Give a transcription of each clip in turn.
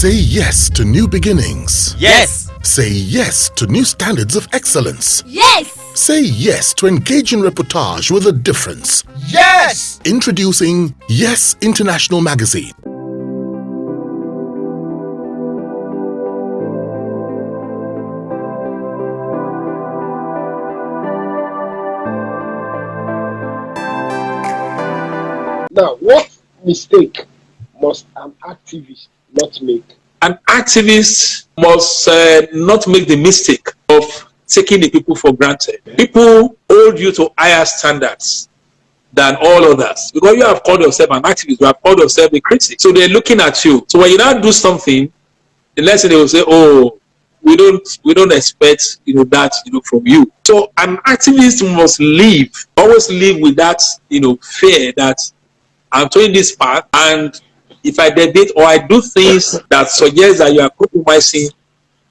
Say yes to new beginnings. Yes. Say yes to new standards of excellence. Yes. Say yes to engaging reportage with a difference. Yes. Introducing Yes International Magazine. Now, what mistake must an activist not make? An activist must not make the mistake of taking the people for granted. People hold you to higher standards than all others because you have called yourself an activist, you have called yourself a critic. So they're looking at you. So when you now do something, the next thing they will say, "Oh, we don't expect that from you." So an activist must always live with that fear that I'm doing this path, and if I debate or I do things that suggest that you are compromising,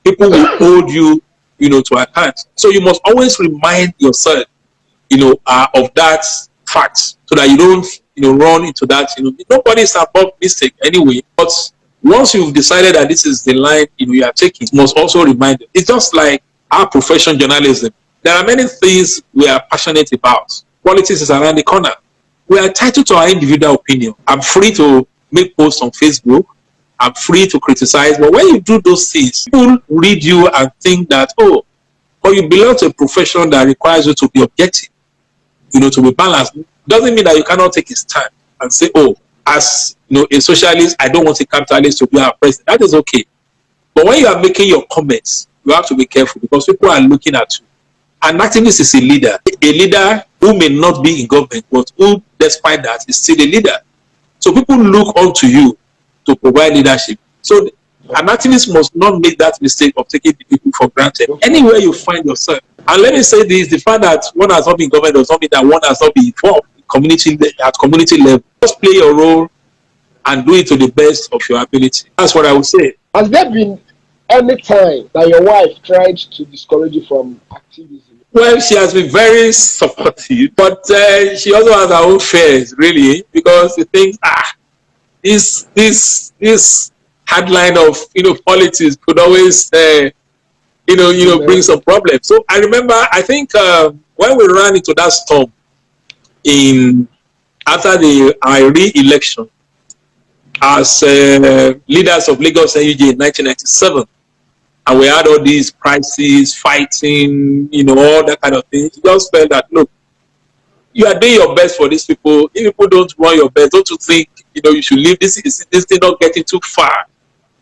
people will hold you, to account. So you must always remind yourself, of that fact, so that you don't, run into that. Nobody is above mistake anyway. But once you've decided that this is the line, you are taking, you must also remind it. It's just like our profession, journalism. There are many things we are passionate about. Politics is around the corner. We are entitled to our individual opinion. I'm free to make posts on Facebook. I'm free to criticize. But when you do those things, people read you and think that, but you belong to a profession that requires you to be objective, to be balanced. Doesn't mean that you cannot take a stand and say, as a socialist, I don't want a capitalist to be our president. That is okay. But when you are making your comments, you have to be careful because people are looking at you. An activist is a leader who may not be in government, but who, despite that, is still a leader. So people look onto you to provide leadership. So an activist must not make that mistake of taking the people for granted. Anywhere you find yourself. And let me say this, the fact that one has not been in government does not mean that one has not been involved at community level. Just play your role and do it to the best of your ability. That's what I would say. Has there been any time that your wife tried to discourage you from activism? Well, she has been very supportive, but she also has her own fears, really, because she thinks, this headline of politics could always bring some problems. So I remember, I think when we ran into that storm after our re-election as leaders of Lagos NUJ in 1997. And we had all these crises, fighting, all that kind of thing. You just felt that, look, you are doing your best for these people. If people don't run your best, don't you think, you should leave this thing not getting too far?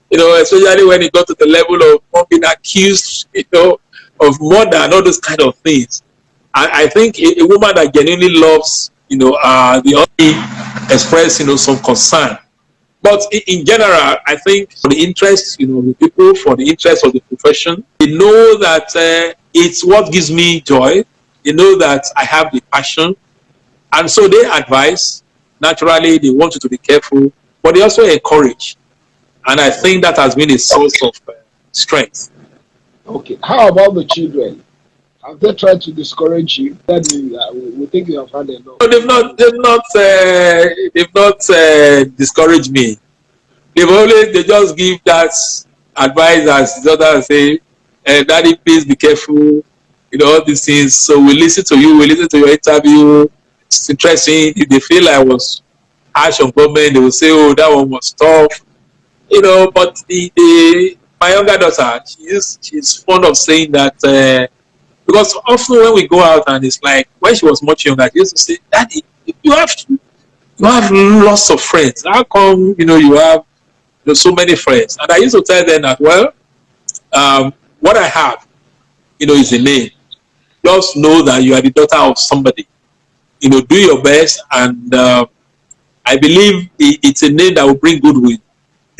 Especially when it got to the level of being accused, of murder and all those kind of things. I think a woman that genuinely loves, the only express, some concern. But in general, I think for the interest, of the people, for the interest of the profession, they know that it's what gives me joy. They know that I have the passion. And so they advise. Naturally, they want you to be careful, but they also encourage. And I think that has been a source of strength. Okay. How about the children? Have they tried to discourage you? We think you have had enough. No, they've not discouraged me. They just give that advice as the other say, "Daddy, please be careful." All these things. So we listen to you. We listen to your interview. It's interesting. If they feel I was harsh on government, they will say, "Oh, that one was tough." But my younger daughter, she's fond of saying that. Because often when we go out and it's like, when she was much younger, she used to say, "Daddy, you have lots of friends. How come, you have so many friends?" And I used to tell them that, well, what I have, is a name. Just know that you are the daughter of somebody. Do your best. And I believe it's a name that will bring goodwill,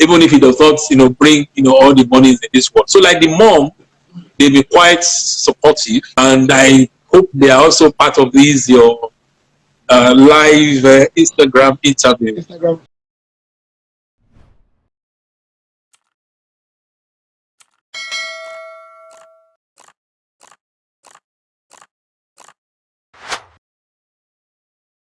even if it does not, bring, all the money in this world. So like the mom, they've been quite supportive, and I hope they are also part of your live Instagram interview.